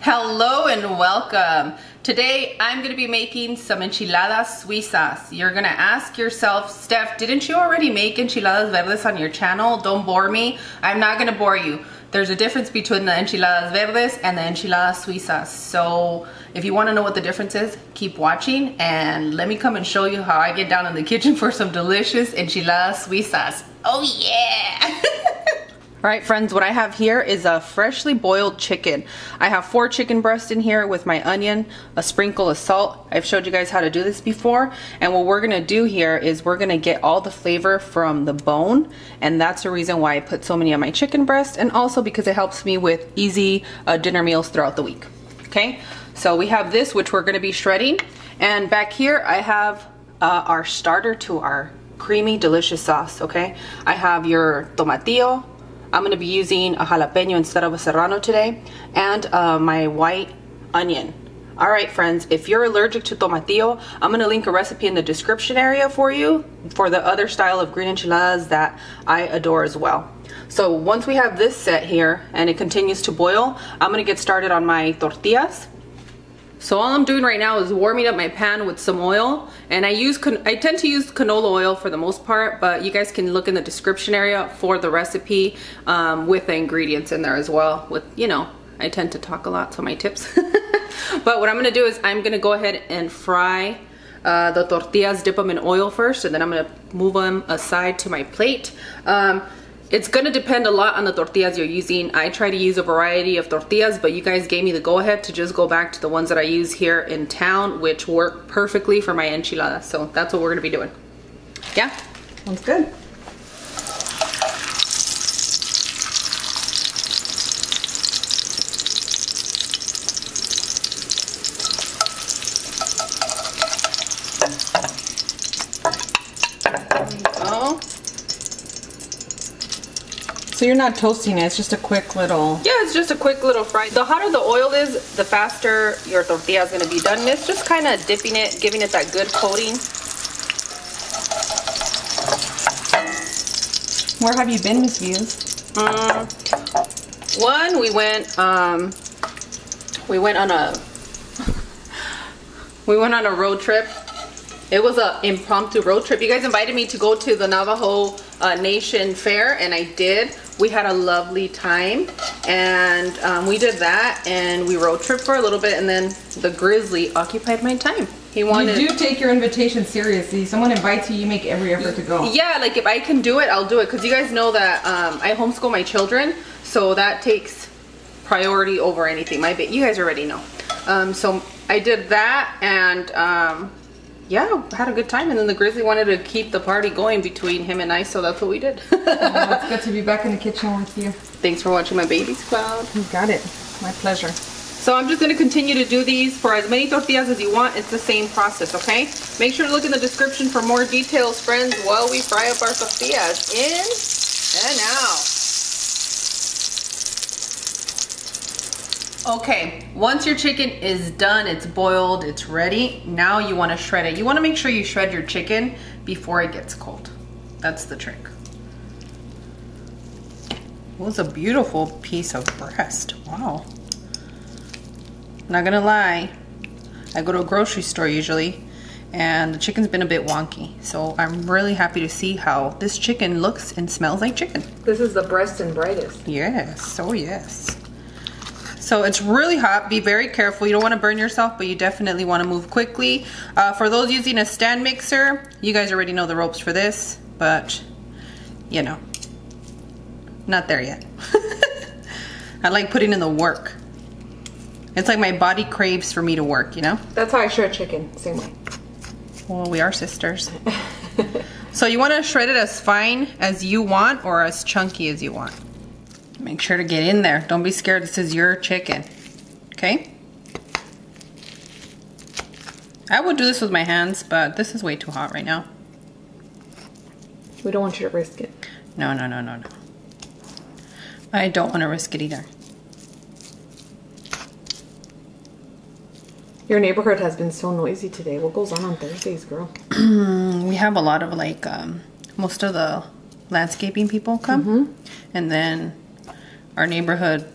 Hello and welcome. Today I'm going to be making some Enchiladas Suizas. You're going to ask yourself, Steph, didn't you already make Enchiladas Verdes on your channel? Don't bore me. I'm not going to bore you. There's a difference between the Enchiladas Verdes and the Enchiladas Suizas. So if you want to know what the difference is, keep watching and let me come and show you how I get down in the kitchen for some delicious Enchiladas Suizas. Oh yeah! Alright friends, what I have here is a freshly boiled chicken. I have 4 chicken breasts in here with my onion, a sprinkle of salt. I've showed you guys how to do this before, and what we're going to do here is we're going to get all the flavor from the bone, and that's the reason why I put so many on my chicken breast, and also because it helps me with easy dinner meals throughout the week. Okay, so we have this, which we're going to be shredding, and back here I have our starter to our creamy delicious sauce. Okay, I have your tomatillo. I'm going to be using a jalapeno instead of a serrano today, and my white onion. Alright friends, if you're allergic to tomatillo, I'm going to link a recipe in the description area for you for the other style of green enchiladas that I adore as well. So once we have this set here and it continues to boil, I'm going to get started on my tortillas. So all I'm doing right now is warming up my pan with some oil, and I tend to use canola oil for the most part, but you guys can look in the description area for the recipe with the ingredients in there as well. With, you know, I tend to talk a lot, so my tips. But what I'm gonna do is I'm gonna go ahead and fry the tortillas, dip them in oil first, and then I'm gonna move them aside to my plate. It's gonna depend a lot on the tortillas you're using. I try to use a variety of tortillas, but you guys gave me the go-ahead to just go back to the ones that I use here in town, which work perfectly for my enchiladas. So that's what we're gonna be doing. Yeah? Sounds good. So you're not toasting it, it's just a quick little... Yeah, it's just a quick little fry. The hotter the oil is, the faster your tortilla is going to be done. And it's just kind of dipping it, giving it that good coating. Where have you been, Miss Views? One, we went on a road trip. It was an impromptu road trip. You guys invited me to go to the Navajo Nation Fair, and I did. We had a lovely time, and we did that, and we road tripped for a little bit, and then the grizzly occupied my time. He wanted... You do take your invitation seriously. Someone invites you, you make every effort to go. Yeah, like if I can do it, I'll do it, because you guys know that I homeschool my children, so that takes priority over anything. You guys already know. So I did that, and yeah, had a good time, and then the grizzly wanted to keep the party going between him and I, so that's what we did. It's good to be back in the kitchen with you. Thanks for watching my babies, Cloud. You got it. My pleasure. So I'm just going to continue to do these for as many tortillas as you want. It's the same process, okay? Make sure to look in the description for more details, friends, while we fry up our tortillas. In and out. Okay, once your chicken is done, it's boiled, it's ready, now you want to shred it. You want to make sure you shred your chicken before it gets cold. That's the trick. It was a beautiful piece of breast. Wow. Not gonna lie, I go to a grocery store usually, and the chicken's been a bit wonky. So I'm really happy to see how this chicken looks and smells like chicken. This is the breast and brightest. Yes, oh yes. So it's really hot. Be very careful. You don't want to burn yourself, but you definitely want to move quickly. For those using a stand mixer, you guys already know the ropes for this, but you know, not there yet. I like putting in the work. It's like my body craves for me to work, you know? That's how I shred chicken, same way. Well, we are sisters. So you want to shred it as fine as you want or as chunky as you want. Make sure to get in there. Don't be scared. This is your chicken. Okay? I would do this with my hands, but this is way too hot right now. We don't want you to risk it. No, no, no, no, no. I don't want to risk it either. Your neighborhood has been so noisy today. What goes on Thursdays, girl? We have a lot of like, most of the landscaping people come. And then our neighborhood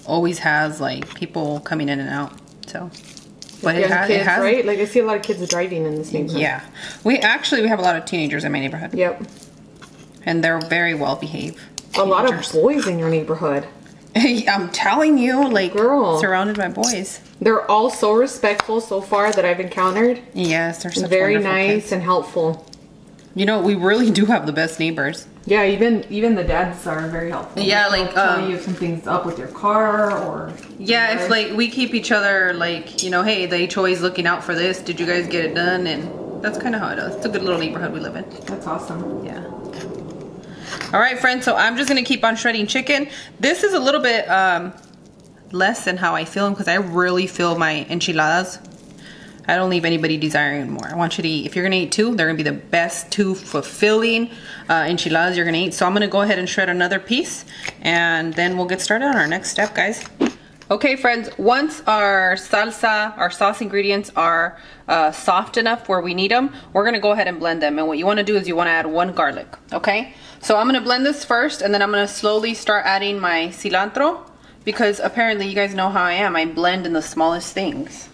always has like people coming in and out. So, but it has, right? Like I see a lot of kids driving in this neighborhood. Yeah, we have a lot of teenagers in my neighborhood. Yep. And they're very well behaved. A lot of boys in your neighborhood. I'm telling you, like, girl, surrounded by boys. They're all so respectful so far that I've encountered. Yes, they're such very nice kids. And helpful. You know, we really do have the best neighbors. Yeah, even the dads are very helpful. Yeah, like telling you if something's up with your car or. Yeah, if like we keep each other like, you know, hey, the HOA is looking out for this. Did you guys get it done? And that's kind of how it is. It's a good little neighborhood we live in. That's awesome. Yeah. All right, friends, so I'm just gonna keep on shredding chicken. This is a little bit less than how I feel them because I really feel my enchiladas. I don't leave anybody desiring more. I want you to eat. If you're gonna eat two, they're gonna be the best two fulfilling enchiladas you're gonna eat. So I'm gonna go ahead and shred another piece and then we'll get started on our next step, guys. Okay, friends, once our salsa, our sauce ingredients are soft enough where we need them, we're gonna go ahead and blend them. And what you wanna do is you wanna add 1 garlic, okay? So I'm gonna blend this first and then I'm gonna slowly start adding my cilantro because apparently you guys know how I am. I blend in the smallest things.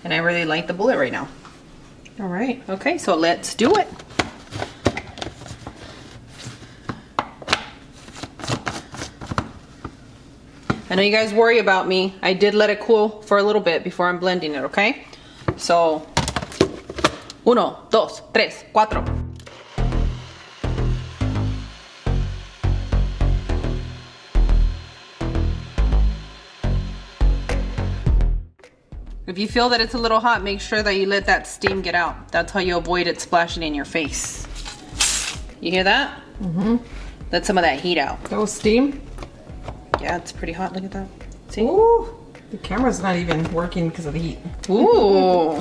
And I really like the bullet right now. All right. Okay, so let's do it. I know you guys worry about me. I did let it cool for a little bit before I'm blending it, okay? So, 1, 2, 3, 4. If you feel that it's a little hot, make sure that you let that steam get out. That's how you avoid it splashing in your face. You hear that? Mm-hmm. Let some of that heat out. That was steam? Yeah, it's pretty hot. Look at that. See? Ooh, the camera's not even working because of the heat. Ooh.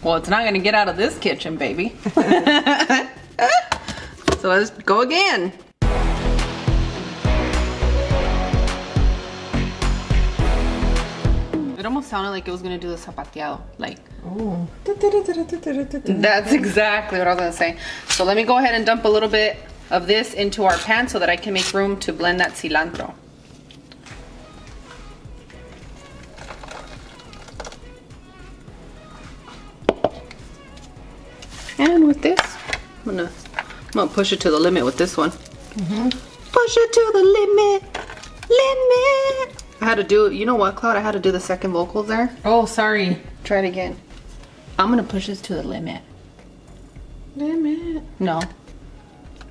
Well, it's not going to get out of this kitchen, baby. So let's go again. It almost sounded like it was gonna do the zapateado, like. Oh. That's exactly what I was gonna say. So let me go ahead and dump a little bit of this into our pan so that I can make room to blend that cilantro. And with this, I'm gonna push it to the limit with this one. Push it to the limit, limit. I had to do, you know what, Claude? I had to do the second vocals there. Oh, sorry. Try it again. I'm gonna push this to the limit. Limit. No.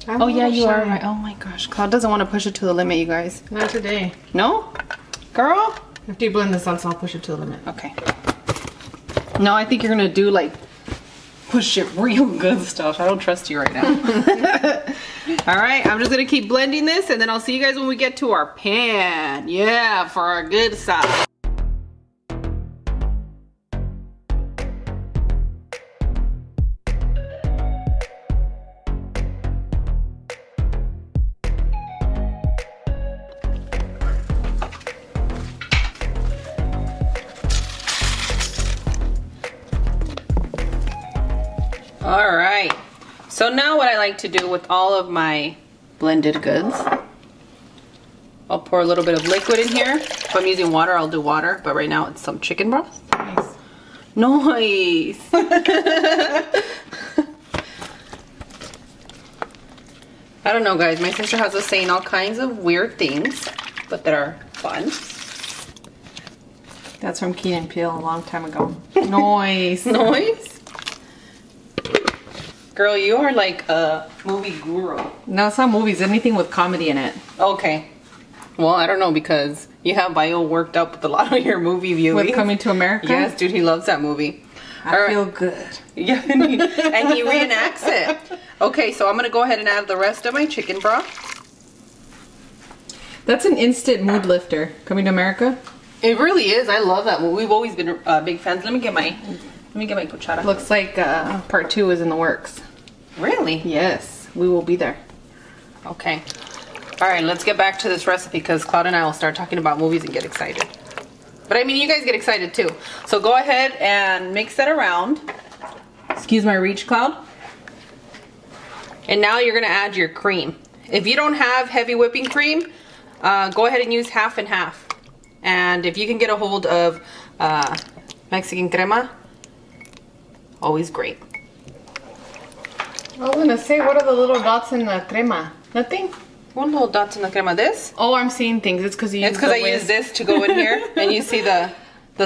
I'm oh yeah, you shy. are right. Oh my gosh, Claude doesn't want to push it to the limit, you guys. Not today. No? Girl? After you blend this salsa, I'll push it to the limit. Okay. No, I think you're gonna do like push it real good stuff. I don't trust you right now. All right, I'm just gonna keep blending this and then I'll see you guys when we get to our pan. Yeah, for our good sauce. All right, so now what I like to do with all of my blended goods, I'll pour a little bit of liquid in here. If I'm using water, I'll do water, but right now it's some chicken broth. Nice. Nice. I don't know, guys. My sister has us saying all kinds of weird things, but that are fun. That's from Key and Peele a long time ago. Noise. Noise. Girl, you are like a movie guru. No, it's not movies. Anything with comedy in it. Okay. Well, I don't know because you have Bio worked up with a lot of your movie viewing. With Coming to America? Yes, dude, he loves that movie. I feel good. Yeah, and he reenacts it. Okay, so I'm going to go ahead and add the rest of my chicken broth. That's an instant mood lifter. Coming to America? It really is. I love that movie. We've always been big fans. Let me get my cuchara. Looks like part 2 is in the works. Really? Yes, we will be there. Okay. All right, let's get back to this recipe because Claude and I will start talking about movies and get excited. But I mean, you guys get excited too. So go ahead and mix that around. Excuse my reach, Claude. And now you're gonna add your cream. If you don't have heavy whipping cream, go ahead and use half and half. And if you can get a hold of Mexican Crema, always great. I was gonna say, what are the little dots in the crema? Nothing? One little dots in the crema. This? Oh, I'm seeing things. It's because you. It's because I use this to go in here, and you see the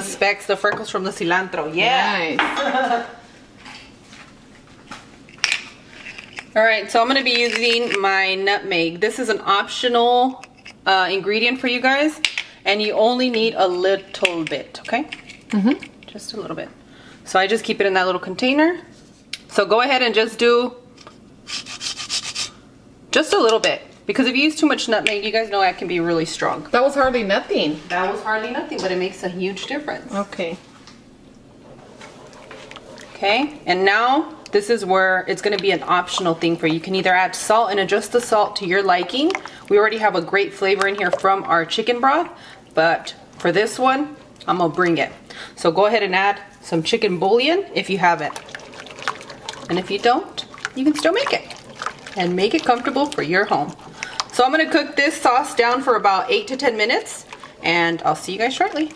specks, the freckles from the cilantro. Yeah. Nice. All right, so I'm gonna be using my nutmeg. This is an optional ingredient for you guys, and you only need a little bit, okay? Mm-hmm. Just a little bit. So I just keep it in that little container. So go ahead and just do just a little bit, because if you use too much nutmeg, you guys know it can be really strong. That was hardly nothing. That was hardly nothing, but it makes a huge difference. Okay. Okay, and now this is where it's going to be an optional thing for you. You can either add salt and adjust the salt to your liking. We already have a great flavor in here from our chicken broth, but for this one, I'm going to bring it. So go ahead and add some chicken bouillon if you have it. And if you don't, you can still make it. And make it comfortable for your home. So I'm going to cook this sauce down for about 8 to 10 minutes. And I'll see you guys shortly.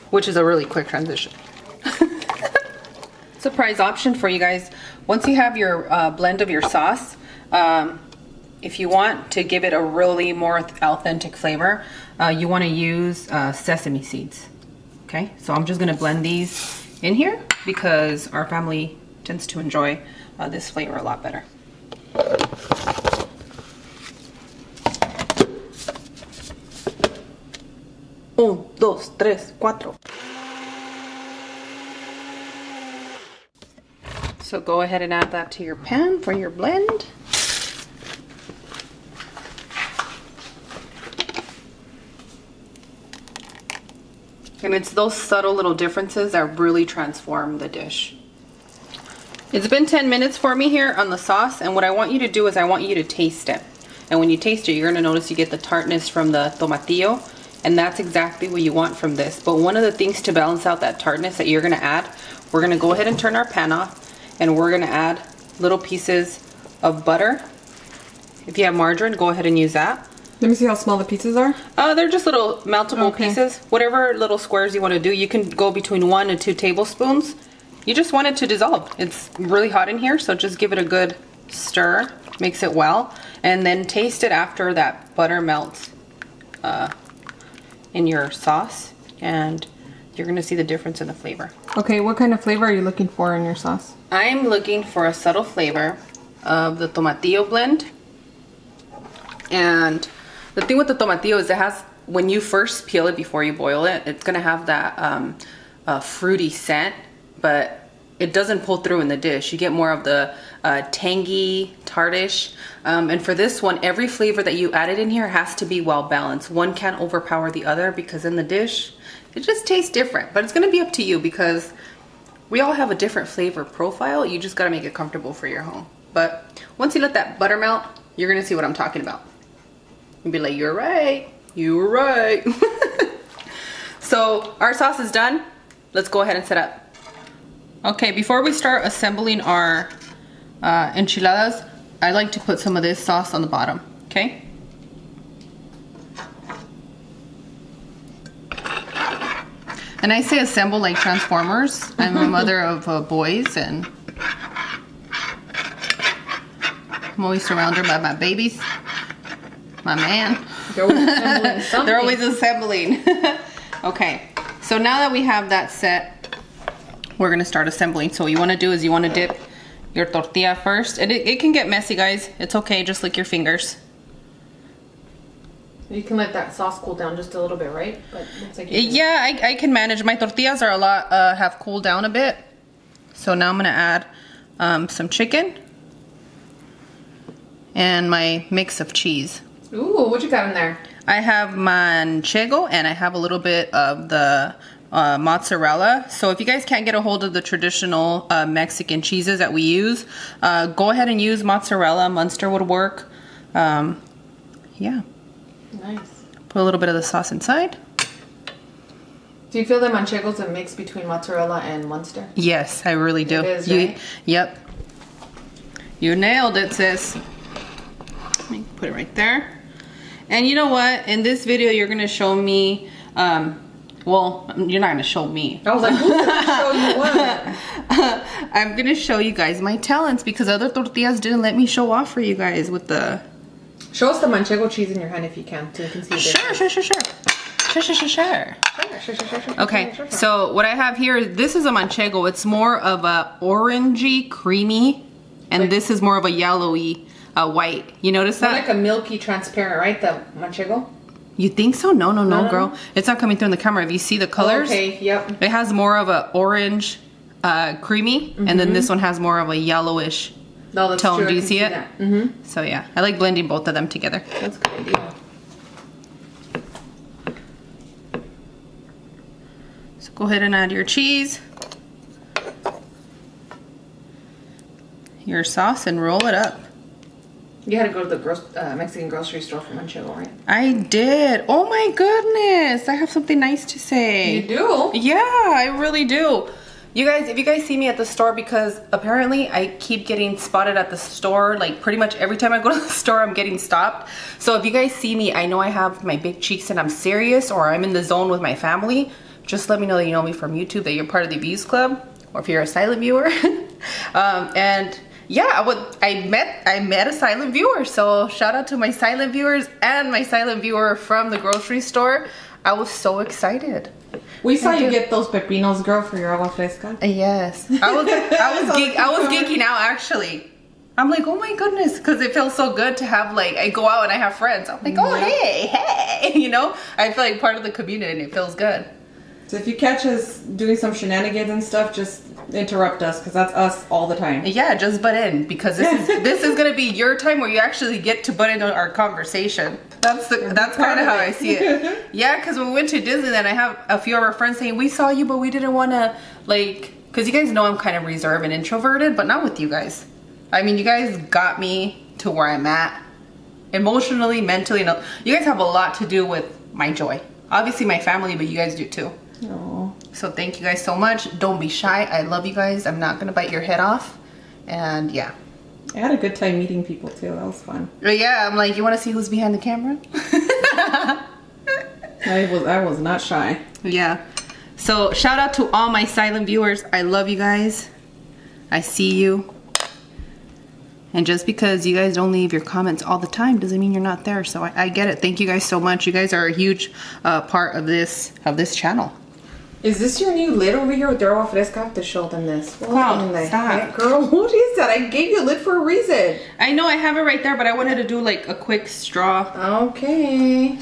Which is a really quick transition. Surprise option for you guys. Once you have your blend of your sauce, if you want to give it a really more authentic flavor, you want to use sesame seeds. Okay, so I'm just going to blend these in here because our family tends to enjoy this flavor a lot better. 1, 2, 3, 4. So go ahead and add that to your pan for your blend. And it's those subtle little differences that really transform the dish. It's been 10 minutes for me here on the sauce, and what I want you to do is I want you to taste it. And when you taste it, you're gonna notice you get the tartness from the tomatillo, and that's exactly what you want from this. But one of the things to balance out that tartness that you're gonna add, we're gonna go ahead and turn our pan off, and we're gonna add little pieces of butter. If you have margarine, go ahead and use that. Let me see how small the pieces are. They're just little meltable pieces. Whatever little squares you want to do, you can go between 1 and 2 tablespoons. You just want it to dissolve. It's really hot in here, so just give it a good stir. Mix it well, and then taste it after that butter melts in your sauce, and you're gonna see the difference in the flavor. Okay, what kind of flavor are you looking for in your sauce? I'm looking for a subtle flavor of the tomatillo blend. And the thing with the tomatillo is it has, when you first peel it before you boil it, it's gonna have that fruity scent, but it doesn't pull through in the dish. You get more of the tangy, tartish. And for this one, every flavor that you added in here has to be well balanced. One can't overpower the other because in the dish, it just tastes different. But it's gonna be up to you because we all have a different flavor profile. You just gotta make it comfortable for your home. But once you let that butter melt, you're gonna see what I'm talking about. And be like, you're right, you were right. So our sauce is done. Let's go ahead and set up. Okay, before we start assembling our enchiladas, I like to put some of this sauce on the bottom, okay? And I say assemble like Transformers. I'm a mother of boys, and I'm always surrounded by my babies. My man. They're always assembling something. They're always assembling. Okay, so now that we have that set, we're gonna start assembling. So what you wanna do is you wanna dip your tortilla first. And it can get messy, guys. It's okay, just lick your fingers. You can let that sauce cool down just a little bit, right? But it looks like yeah, I can manage. My tortillas are a lot, have cooled down a bit. So now I'm gonna add some chicken and my mix of cheese. Ooh, what you got in there? I have Manchego and I have a little bit of the mozzarella. So if you guys can't get a hold of the traditional Mexican cheeses that we use, go ahead and use mozzarella. Munster would work. Yeah. Nice. Put a little bit of the sauce inside. Do you feel that Manchego's a mix between mozzarella and Munster? Yes, I really do. It is, right? Yep. You nailed it, sis. Let me put it right there. And you know what? In this video, you're gonna show me. Well, you're not gonna show me. I was like, who's gonna show you what? I'm gonna show you guys my talents because other tortillas didn't let me show off for you guys with the. Show us the Manchego cheese in your hand if you can, so you can see it. Sure. Okay, so what I have here, this is a Manchego. It's more of a orangey, creamy, and this is more of a yellowy, white. You notice that? Like a milky, transparent, right? The Manchego? You think so? No, girl. It's not coming through in the camera. If you see the colors, okay, yep. It has more of a orange, creamy, and then this one has more of a yellowish tone. True. Do you see it? So yeah, I like blending both of them together. That's a good idea. So go ahead and add your cheese, your sauce, and roll it up. You had to go to the Mexican grocery store for Manchego, right? I did. Oh my goodness. I have something nice to say. You do? Yeah, I really do. You guys, if you guys see me at the store, because apparently I keep getting spotted at the store, like pretty much every time I go to the store, I'm getting stopped. So if you guys see me, I know I have my big cheeks and I'm serious, or I'm in the zone with my family. Just let me know that you know me from YouTube, that you're part of the Views Club, or if you're a silent viewer. And yeah, I met a silent viewer, so shout out to my silent viewers and my silent viewer from the grocery store. I was so excited. We saw you get those pepinos, girl, for your agua fresca. Yes, I was geeking out actually. I'm like, oh my goodness, because it feels so good to have, like, I go out and I have friends. I'm like, oh hey, you know, I feel like part of the community and it feels good. So if you catch us doing some shenanigans and stuff, just interrupt us, because that's us all the time. Yeah, just butt in, because this is gonna be your time where you actually get to butt into our conversation. That's kind of how I see it. Yeah, because when we went to Disneyland, I have a few of our friends saying, we saw you, but we didn't want to, like, because you guys know I'm kind of reserved and introverted, but not with you guys. I mean, you guys got me to where I'm at, emotionally, mentally. You guys have a lot to do with my joy. Obviously my family, but you guys do too. Aww. So thank you guys so much. Don't be shy. I love you guys. I'm not gonna bite your head off. And yeah, I had a good time meeting people too. That was fun. Yeah, I'm like, you want to see who's behind the camera? I was not shy. Yeah. So shout out to all my silent viewers. I love you guys. I see you. And just because you guys don't leave your comments all the time doesn't mean you're not there. So I get it. Thank you guys so much. You guys are a huge part of this channel. Is this your new lid over here with your agua fresca? I have to show them this. Wow, stop. Girl, what is that? I gave you a lid for a reason. I know, I have it right there, but I wanted to do like a quick straw thing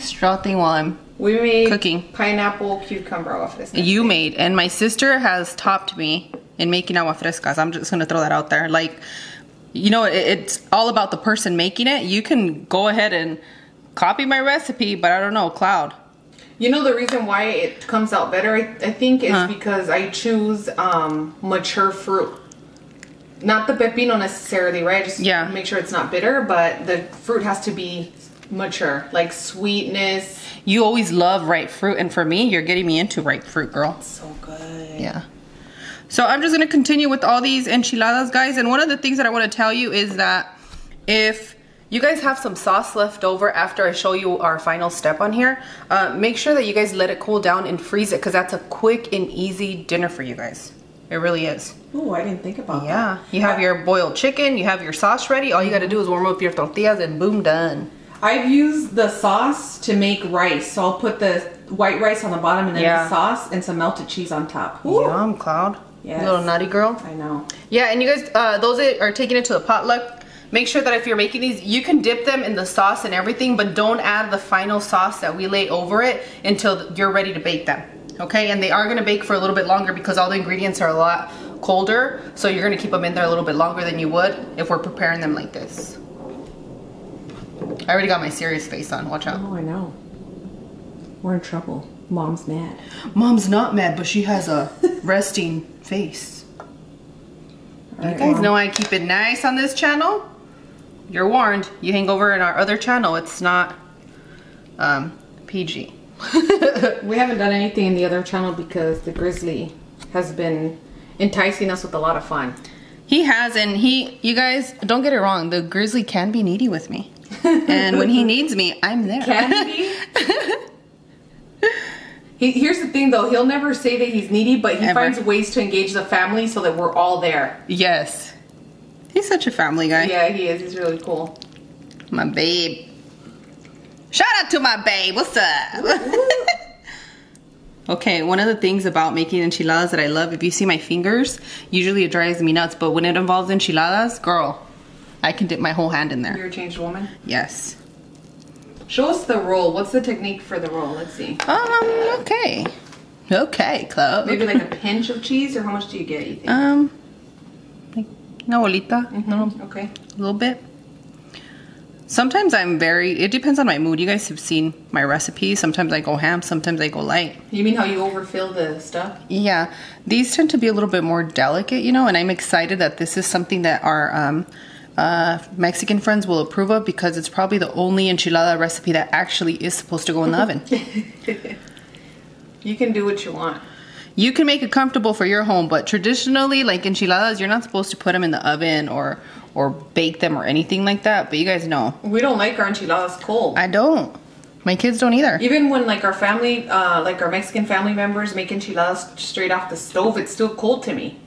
while I'm We made cooking. Pineapple cucumber agua fresca. You made, and my sister has topped me in making agua frescas. I'm just gonna throw that out there. Like, you know, it's all about the person making it. You can go ahead and copy my recipe, but I don't know, Cloud. You know the reason why it comes out better, I think, is because I choose mature fruit. Not the pepino necessarily, right? Just make sure it's not bitter, but the fruit has to be mature, like sweetness. You always love ripe fruit, and for me, you're getting me into ripe fruit, girl. It's so good. Yeah. So I'm just gonna continue with all these enchiladas, guys. And one of the things that I want to tell you is that if you guys have some sauce left over after I show you our final step on here, make sure that you guys let it cool down and freeze it, because that's a quick and easy dinner for you guys. It really is. Oh, I didn't think about that. Yeah, you have your boiled chicken, you have your sauce ready. All you gotta do is warm up your tortillas and boom, done. I've used the sauce to make rice. So I'll put the white rice on the bottom and then the sauce and some melted cheese on top. Ooh. Yum, Cloud. Yes. Little naughty girl. I know. Yeah, and you guys, those that are taking it to the potluck, make sure that if you're making these, you can dip them in the sauce and everything, but don't add the final sauce that we lay over it until you're ready to bake them. Okay, and they are gonna bake for a little bit longer because all the ingredients are a lot colder, so you're gonna keep them in there a little bit longer than you would if we're preparing them like this. I already got my serious face on, watch out. Oh, I know. We're in trouble. Mom's mad. Mom's not mad, but she has a resting face. You guys know I keep it nice on this channel. You're warned. You hang over in our other channel, it's not PG. We haven't done anything in the other channel because the Grizzly has been enticing us with a lot of fun. He has, and you guys, don't get it wrong, the Grizzly can be needy with me. And when he needs me, I'm there. Can he? Here's the thing though, he'll never say that he's needy, but he finds ways to engage the family so that we're all there. Yes. He's such a family guy. Yeah, he is. He's really cool. My babe. Shout out to my babe. What's up? Okay, one of the things about making enchiladas that I love, if you see my fingers, usually it drives me nuts, but when it involves enchiladas, girl, I can dip my whole hand in there. You're a changed woman? Yes. Show us the roll. What's the technique for the roll? Let's see. Okay. Okay, Clove. Maybe like a pinch of cheese, or how much do you get, you think? Like una bolita. Okay. A little bit. Sometimes it depends on my mood. You guys have seen my recipes. Sometimes I go ham, sometimes I go light. You mean how you overfill the stuff? Yeah. These tend to be a little bit more delicate, you know, and I'm excited that this is something that our Mexican friends will approve of, because it's probably the only enchilada recipe that actually is supposed to go in the oven. You can do what you want. You can make it comfortable for your home, but traditionally, like enchiladas, you're not supposed to put them in the oven or bake them or anything like that, but you guys know. We don't like our enchiladas cold. I don't. My kids don't either. Even when like our family, like our Mexican family members make enchiladas straight off the stove, it's still cold to me.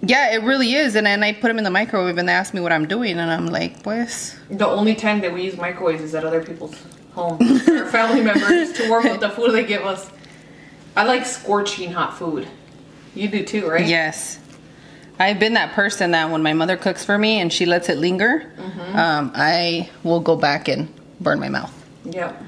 Yeah, it really is. And then I put them in the microwave and they ask me what I'm doing, and I'm like, pues. The only time that we use microwaves is at other people's homes. Our family members to warm up the food they give us. I like scorching hot food. You do too, right? Yes. I've been that person that when my mother cooks for me and she lets it linger, I will go back and burn my mouth. Yep.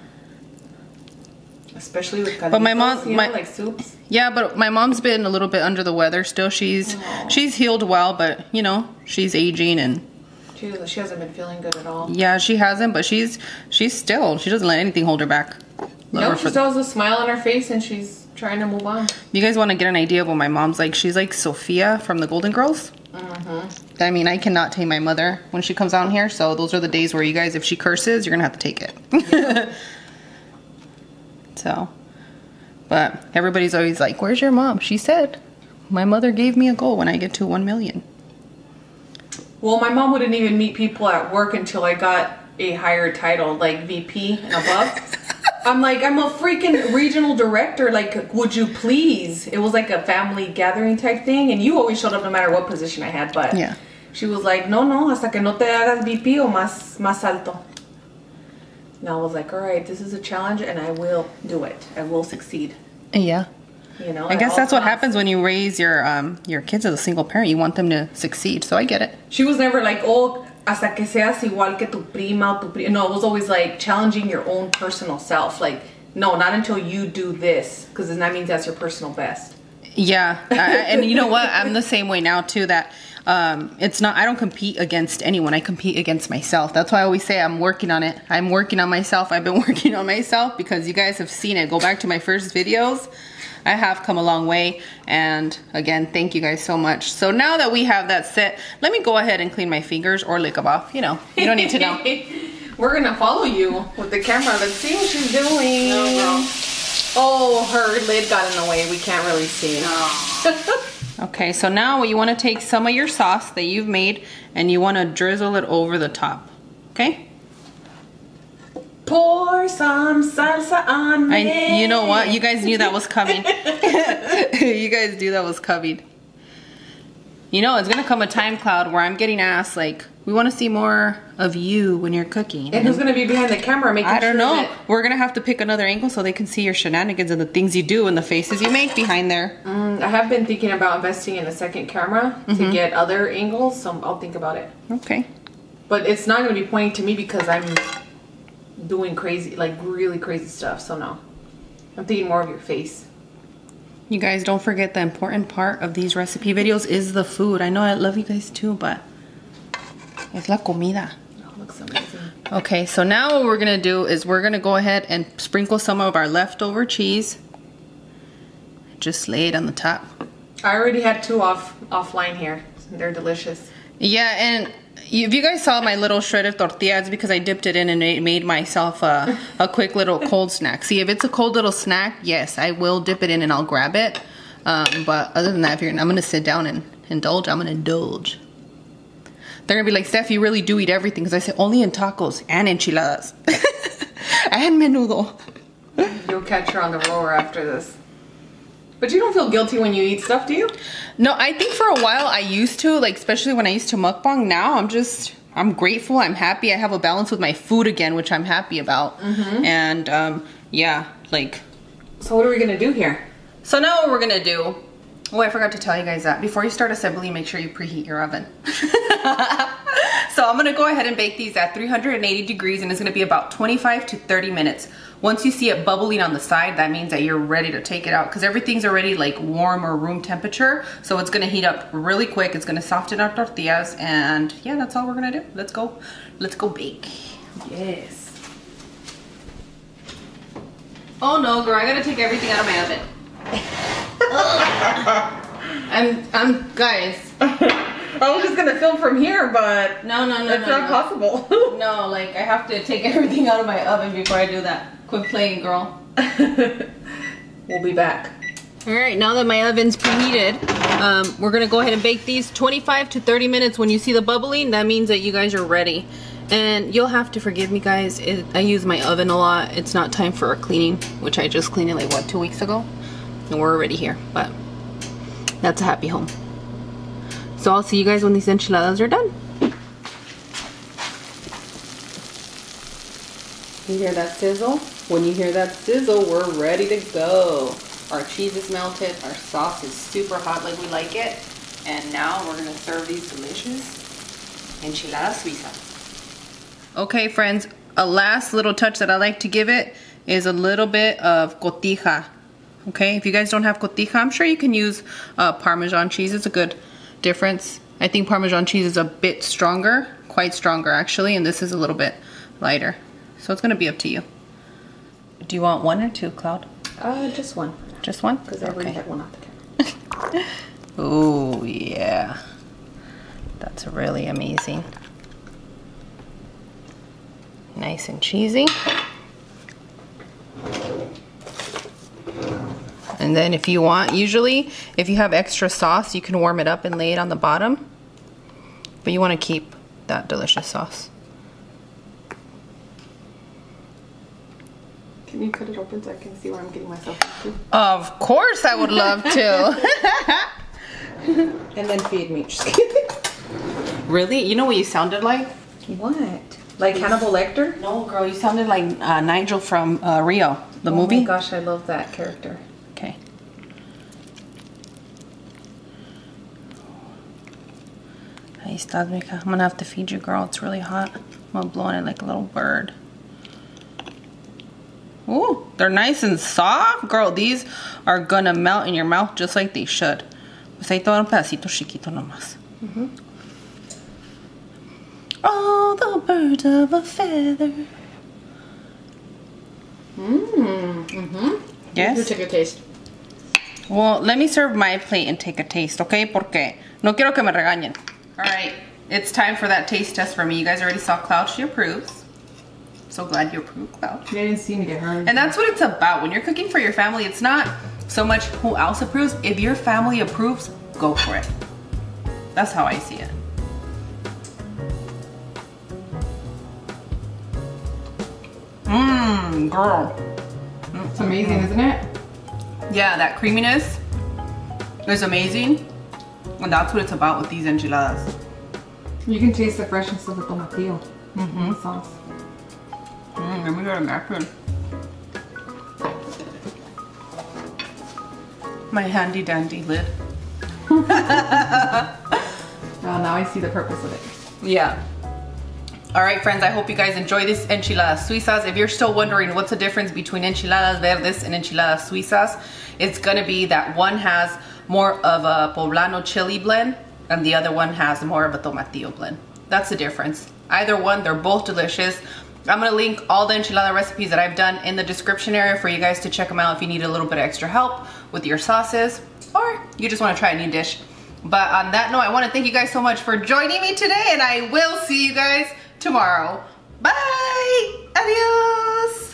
Especially with calditos, but my mom, like soups. Yeah, but my mom's been a little bit under the weather still. She's healed well, but you know, she's aging and she hasn't been feeling good at all. Yeah, she hasn't, but she doesn't let anything hold her back. No, she still has a smile on her face and she's trying to move on. You guys want to get an idea of what my mom's like? She's like Sophia from the Golden Girls. I mean, I cannot tame my mother when she comes down here, so those are the days where you guys, if she curses, you're gonna have to take it. Yeah. So, but everybody's always like, where's your mom? She said, my mother gave me a goal when I get to 1 million. Well, my mom wouldn't even meet people at work until I got a higher title, like VP and above. I'm like, I'm a freaking regional director. Like, would you please? It was like a family gathering type thing, and you always showed up no matter what position I had. But yeah, she was like, no, hasta que no te hagas VP o más alto. And I was like, all right, this is a challenge, and I will do it. I will succeed. Yeah. You know, I guess that's what happens when you raise your kids as a single parent. You want them to succeed, so I get it. She was never like, oh, hasta que seas igual que tu prima o tu prima. No, it was always like challenging your own personal self. Like, no, not until you do this, because then that means that's your personal best. Yeah, and you know what? I'm the same way now too. That it's not. I don't compete against anyone. I compete against myself. That's why I always say I'm working on it. I'm working on myself. I've been working on myself because you guys have seen it. Go back to my first videos. I have come a long way, and again, thank you guys so much. So now that we have that set, let me go ahead and clean my fingers or lick them off. You know, you don't need to know. We're gonna follow you with the camera. Let's see what she's doing. No. Oh, her lid got in the way. We can't really see. No. Okay, so now you want to take some of your sauce that you've made and you want to drizzle it over the top. Okay? Pour some salsa on me. You know what? You guys knew that was coming. You guys knew that was coming. You know, it's gonna come a time cloud where I'm getting asked, like, we want to see more of you when you're cooking. And who's gonna be behind the camera making sure? I don't know. We're gonna have to pick another angle so they can see your shenanigans and the things you do and the faces you make behind there. I have been thinking about investing in a second camera to get other angles, so I'll think about it. Okay. But it's not gonna be pointing to me because I'm doing crazy, like really crazy stuff, so no. I'm thinking more of your face. You guys, don't forget the important part of these recipe videos is the food. I know I love you guys too, but es la comida. Oh, looks amazing. Okay, so now what we're gonna do is we're gonna go ahead and sprinkle some of our leftover cheese. Just lay it on the top. I already had two offline here. They're delicious. Yeah, and if you guys saw my little shredded tortilla, it's because I dipped it in and made myself a quick little cold snack. See, if it's a cold little snack, yes, I will dip it in and I'll grab it. But other than that, I'm going to sit down and indulge. I'm going to indulge. They're gonna be like, Steph, you really do eat everything. Because I say only in tacos and enchiladas. And menudo. You'll catch her on the roller after this. But you don't feel guilty when you eat stuff, do you? No, I think for a while I used to, like especially when I used to mukbang. Now I'm grateful, I'm happy. I have a balance with my food again, which I'm happy about. And yeah, like. So what are we gonna do here? So now what we're gonna do, oh, I forgot to tell you guys that. Before you start assembly, make sure you preheat your oven. So I'm gonna go ahead and bake these at 380 degrees and it's gonna be about 25 to 30 minutes. Once you see it bubbling on the side, that means that you're ready to take it out because everything's already like warm or room temperature. So it's gonna heat up really quick. It's gonna soften our tortillas and yeah, that's all we're gonna do. Let's go bake. Yes. Oh no, girl, I gotta take everything out of my oven. I'm guys. I was just gonna film from here, but no, it's not possible. No, like I have to take everything out of my oven before I do that. Quit playing, girl. We'll be back. All right, now that my oven's preheated, we're gonna go ahead and bake these 25 to 30 minutes. When you see the bubbling, that means that you guys are ready. And you'll have to forgive me, guys. I use my oven a lot. It's not time for a cleaning, which I just cleaned it like, what, 2 weeks ago? And we're already here, but that's a happy home. So I'll see you guys when these enchiladas are done. You hear that sizzle? When you hear that sizzle, we're ready to go. Our cheese is melted, our sauce is super hot like we like it. And now we're gonna serve these delicious Enchiladas Suizas. Okay friends, a last little touch that I like to give it is a little bit of cotija. Okay, if you guys don't have cotija, I'm sure you can use Parmesan cheese. It's a good difference. I think Parmesan cheese is a bit stronger, quite stronger actually, and this is a little bit lighter. So it's gonna be up to you. Do you want one or two, Cloud? Just one. Just one? Because I already had one off the camera. Oh yeah, that's really amazing. Nice and cheesy. And then if you want, usually if you have extra sauce, you can warm it up and lay it on the bottom. But you want to keep that delicious sauce. Can you cut it open so I can see where I'm getting myself into? Of course I would love to. And then feed me. Just kidding. Really? You know what you sounded like? What? Like Hannibal Lecter? No, girl, you sounded like Nigel from Rio, the movie. Oh my gosh, I love that character. Okay. Ahí estás, mija. I'm gonna have to feed you, girl. It's really hot. I'm gonna blow on it like a little bird. Ooh, they're nice and soft. Girl, these are gonna melt in your mouth just like they should. Pues ahí todo un pedacito chiquito nomás. All the birds of a feather. Yes? You take a taste. Well, let me serve my plate and take a taste, okay? Porque no quiero que me regañen. Alright, it's time for that taste test for me. You guys already saw Cloud, she approves. So glad you approved, Cloud. You didn't see me get her. And that's what it's about. When you're cooking for your family, it's not so much who else approves. If your family approves, go for it. That's how I see it. Girl. It's amazing, isn't it? Yeah, that creaminess is amazing. And that's what it's about with these enchiladas. You can taste the freshness of the tomatillo. The sauce. Let me get a napkin. My handy dandy lid. Well, now I see the purpose of it. Yeah. Alright friends, I hope you guys enjoy this Enchiladas Suizas. If you're still wondering what's the difference between Enchiladas Verdes and Enchiladas Suizas, it's gonna be that one has more of a poblano chili blend and the other one has more of a tomatillo blend. That's the difference. Either one, they're both delicious. I'm gonna link all the enchilada recipes that I've done in the description area for you guys to check them out if you need a little bit of extra help with your sauces or you just wanna try a new dish. But on that note, I wanna thank you guys so much for joining me today and I will see you guys tomorrow. Bye! Adios!